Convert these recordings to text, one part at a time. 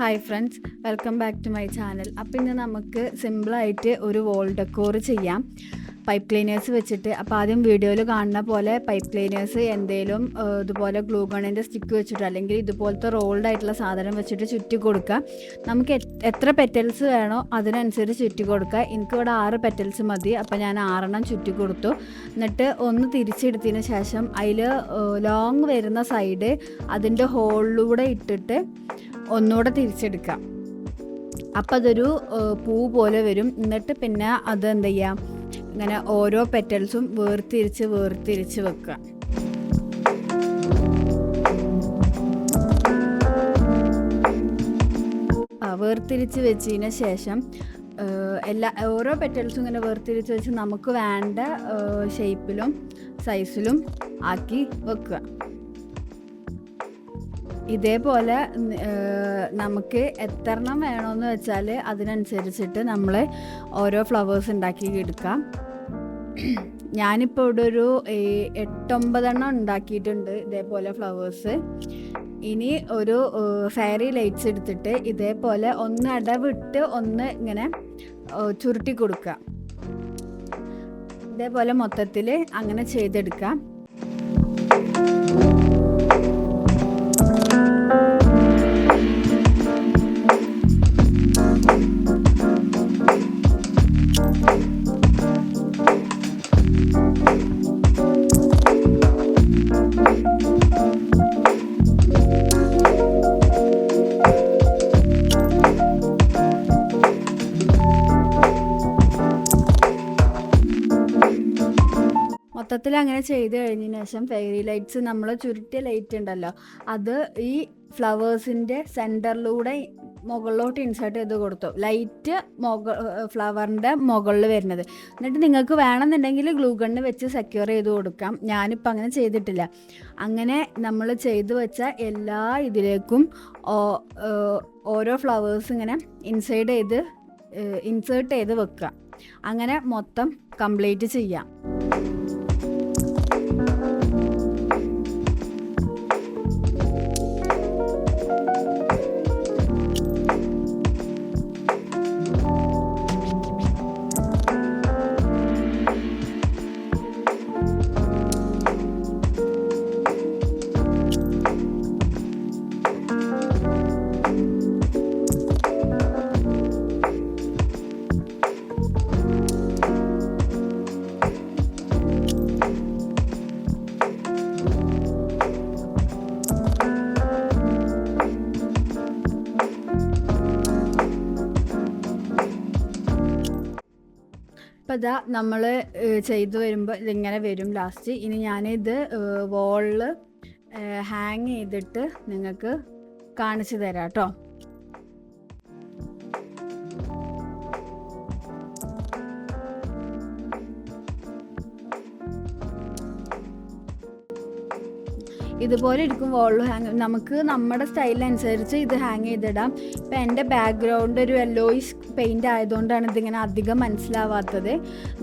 Hi friends, welcome back to my channel. അപ്പോൾ ഇന്ന് നമുക്ക് സിമ്പിളായിട്ട് ഒരു വോൾ ഡെക്കോർ ചെയ്യാം പൈപ്പ് ക്ലീനേഴ്സ് വെച്ചിട്ട്. അപ്പോൾ ആദ്യം വീഡിയോയിൽ കാണുന്ന പോലെ പൈപ്പ് ക്ലീനേഴ്സ് എന്തേലും ഇതുപോലെ ഗ്ലൂ ഗണ്ണിൻ്റെ സ്റ്റിക്ക് വെച്ചിട്ട് അല്ലെങ്കിൽ ഇതുപോലത്തെ റോൾഡ് ആയിട്ടുള്ള സാധനം വെച്ചിട്ട് ചുറ്റി കൊടുക്കുക. നമുക്ക് എത്ര പെറ്റൽസ് വേണോ അതിനനുസരിച്ച് ചുറ്റി കൊടുക്കുക. എനിക്കിവിടെ 6 പെറ്റൽസ് മതി, അപ്പോൾ ഞാൻ 6 ചുറ്റി കൊടുത്തു. എന്നിട്ട് ഒന്ന് തിരിച്ചെടുത്തതിന് ശേഷം അതിൽ ലോങ് വരുന്ന സൈഡ് അതിൻ്റെ ഹോളിലൂടെ ഇട്ടിട്ട് ഒന്നുകൂടെ തിരിച്ചെടുക്കാം. അപ്പം അതൊരു പൂ പോലെ വരും. എന്നിട്ട് പിന്നെ അത് എന്ത് ചെയ്യാം, ഇങ്ങനെ ഓരോ പെറ്റൽസും വേർതിരിച്ച് വെക്കുക. വേർതിരിച്ച് വെച്ചതിന് ശേഷം ഓരോ പെറ്റൽസും ഇങ്ങനെ വേർതിരിച്ച് വെച്ച് നമുക്ക് വേണ്ട ഷേപ്പിലും സൈസിലും ആക്കി വെക്കുക. ഇതേപോലെ നമുക്ക് എത്രണ്ണം വേണമെന്ന് വെച്ചാൽ അതിനനുസരിച്ചിട്ട് നമ്മൾ ഓരോ ഫ്ലവേഴ്സ് ഉണ്ടാക്കി എടുക്കാം. ഞാനിപ്പോൾ ഇവിടെ ഒരു 8-9 ഉണ്ടാക്കിയിട്ടുണ്ട് ഇതേപോലെ ഫ്ലവേഴ്സ്. ഇനി ഒരു ഫെയറി ലൈറ്റ്സ് എടുത്തിട്ട് ഇതേപോലെ ഒന്ന് ഇടവിട്ട് ഒന്ന് ഇങ്ങനെ ചുരുട്ടി കൊടുക്കുക. ഇതേപോലെ മൊത്തത്തിൽ അങ്ങനെ ചെയ്തെടുക്കാം. മൊത്തത്തിൽ അങ്ങനെ ചെയ്ത് കഴിഞ്ഞതിന് ശേഷം ഫെയറി ലൈറ്റ്സ്, നമ്മൾ ചുരുട്ടിയ ലൈറ്റ് ഉണ്ടല്ലോ, അത് ഈ ഫ്ലവേഴ്സിൻ്റെ സെൻറ്ററിലൂടെ മുകളിലോട്ട് ഇൻസേർട്ട് ചെയ്ത് കൊടുത്തു. ലൈറ്റ് ഫ്ലവറിൻ്റെ മുകളിൽ വരുന്നത്. എന്നിട്ട് നിങ്ങൾക്ക് വേണമെന്നുണ്ടെങ്കിൽ ഗ്ലൂ ഗണ്ണ് വെച്ച് സെക്യൂർ ചെയ്ത് കൊടുക്കാം. ഞാനിപ്പോൾ അങ്ങനെ ചെയ്തിട്ടില്ല. അങ്ങനെ നമ്മൾ ചെയ്തു വെച്ച എല്ലാ ഇതിലേക്കും ഓരോ ഫ്ലവേഴ്സ് ഇങ്ങനെ ഇൻസേർട്ട് ചെയ്ത് വെക്കുക. അങ്ങനെ മൊത്തം കംപ്ലീറ്റ് ചെയ്യാം. അപ്പോൾ ഇതാ നമ്മൾ ചെയ്തു വരുമ്പോൾ ഇതിങ്ങനെ വരും ലാസ്റ്റ്. ഇനി ഞാനിത് വോളിൽ ഹാങ് ചെയ്തിട്ട് നിങ്ങൾക്ക് കാണിച്ചു തരാം കേട്ടോ. ഇതുപോലെ ഇരിക്കും വോളിൽ ഹാങ്. നമുക്ക് നമ്മുടെ സ്റ്റൈലിനനുസരിച്ച് ഇത് ഹാങ് ചെയ്തിടാം. ഇപ്പം എൻ്റെ ബാക്ക്ഗ്രൗണ്ട് ഒരു യെല്ലോയിഷ് പെയിൻ്റ് ആയതുകൊണ്ടാണ് ഇതിങ്ങനെ അധികം മനസ്സിലാവാത്തത്.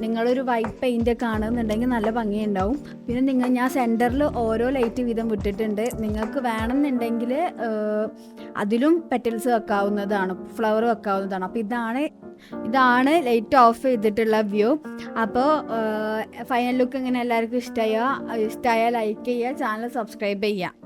നിങ്ങളൊരു വൈറ്റ് പെയിൻ്റ് ഒക്കെ ആണെന്നുണ്ടെങ്കിൽ നല്ല ഭംഗിയുണ്ടാവും. പിന്നെ ഞാൻ സെൻറ്ററിൽ ഓരോ ലൈറ്റ് വീതം വിട്ടിട്ടുണ്ട്. നിങ്ങൾക്ക് വേണമെന്നുണ്ടെങ്കിൽ അതിലും പെറ്റൽസ് വെക്കാവുന്നതാണ്, ഫ്ലവർ വെക്കാവുന്നതാണ്. അപ്പോൾ ഇതാണ് ലൈറ്റ് ഓഫ് ചെയ്തിട്ടുള്ള വ്യൂ. അപ്പോൾ ഫൈനൽ ലുക്ക് ഇങ്ങനെ എല്ലാവർക്കും ഇഷ്ടമായാൽ ലൈക്ക് ചെയ്യുക, ചാനൽ സബ്സ്ക്രൈബ് ചെയ്യുക.